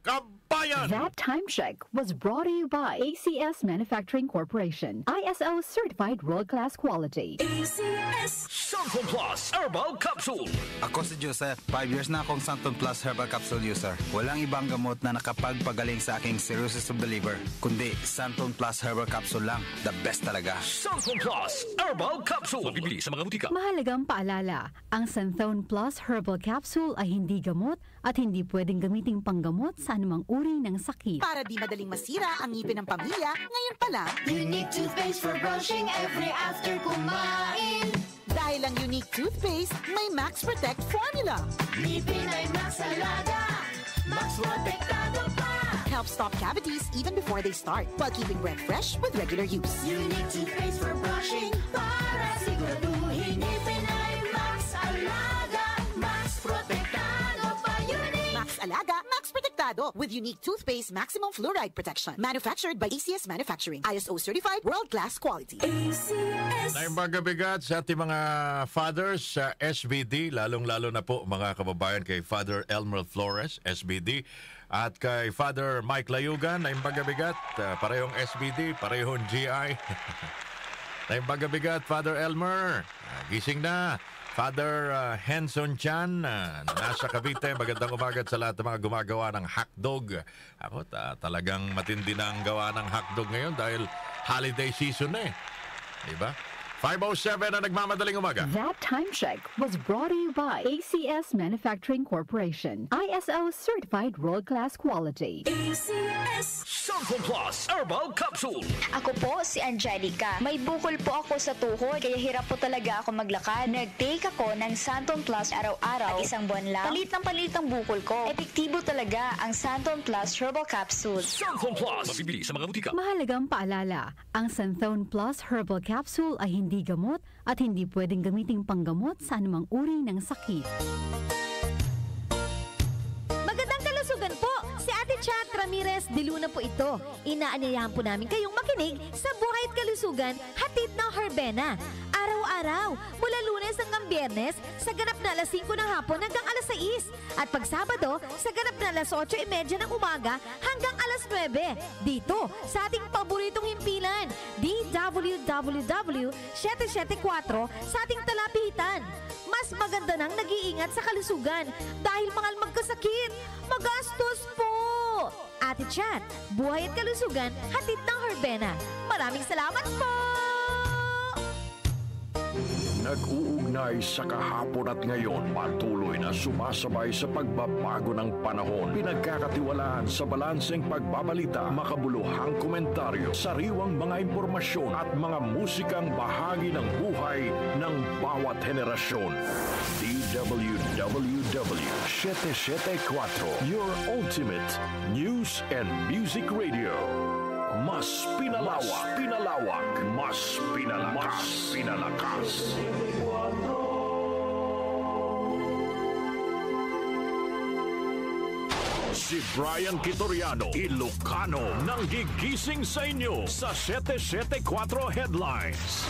kabayan! That time check was brought to you by ACS Manufacturing Corporation. ISO certified world-class quality. ACS Santon Plus Herbal Capsule. Ako si Joseph. 5 years na akong Santon Plus Herbal Capsule user. Walang ibang gamot na nakapagpagaling sa aking cirrhosis of the liver, kundi Santon Plus Herbal Capsule lang. The best talaga. Santon Plus Herbal Capsule. Mabibili sa mga butika. Mahalagang paalala, ang Santhone Plus Herbal Capsule ay hindi gamot at hindi pwedeng gamiting panggamot sa anumang uri ng sakit. Para di madaling masira ang ngipin ng pamilya, ngayon pa lang, Unique toothpaste for brushing every after kumain. dahil ang Unique toothpaste may Max Protect formula. Ngipin ay Max Alaga, Max Protektado pa. Helps stop cavities even before they start, while keeping breath fresh with regular use. Unique toothpaste for brushing para siguraduhin ngipin ay Max Alaga, Max Protektado pa. Unique Max Alaga, Max Protectado with Unique toothpaste maximum fluoride protection. Manufactured by ACS Manufacturing. ISO certified world-class quality. ACS. Naimagabigat sa ating mga fathers sa SBD, lalong-lalo na po mga kababayan kay Father Elmer Flores, SBD, at kay Father Mike Layugan, naimagabigat, parehong SBD, parehong GI. Naimagabigat, Father Elmer, gising na. Father Henson Chan, nasa Cavite, magandang umagat sa lahat ng mga gumagawa ng hotdog. Ako, talagang matindi na ang gawa ng hotdog ngayon dahil holiday season na eh. Diba? 5:07 na nagmamadaling umaga. That time check was brought to you by ACS Manufacturing Corporation. ISO certified world-class quality. ACS. Santon Plus Herbal Capsule. Ako po si Angelica. May bukol po ako sa tuhod, kaya hirap po talaga ako maglakad. Nag-take ako ng Santon Plus araw-araw at isang buwan lang. Palit ng bukol ko. Epektibo talaga ang Santon Plus Herbal Capsule. Santon Plus. Mabibili sa mga butika. Mahalagang paalala, ang Santhone Plus Herbal Capsule ay hindi gamot at hindi pwedeng gamiting panggamot sa anumang uri ng sakit. Magandang kalusugan po! Si Ate Chat Ramirez de Luna po ito. Inaanyayahan po namin kayong makinig sa Buhay at Kalusugan, hatid ng Herbena. Araw-araw, mula Lunes hanggang Biyernes, sa ganap na alas 5 ng hapon hanggang alas 6. At pag Sabado, sa ganap na alas 8:30 ng umaga hanggang alas 9. Dito, sa ating paboritong himpilan, DWWW 774 sa ating talapitan. Mas maganda nang nag-iingat sa kalusugan dahil mahal magkasakit. Magastos po! Ate Chat, Buhay at Kalusugan, hatid ng Herbena. Maraming salamat po! Nag-uugnay sa kahapon at ngayon, patuloy na sumasabay sa pagbabago ng panahon. Pinagkakatiwalaan sa balanseng pagbabalita, makabuluhang komentaryo, sariwang mga impormasyon at mga musikang bahagi ng buhay ng bawat henerasyon. DWWW 774, your ultimate news and music radio. Mas pinalawak, mas pinalakas. Si Brian Kitoriano, Ilocano, nang gigising sa inyo sa 774 Headlines.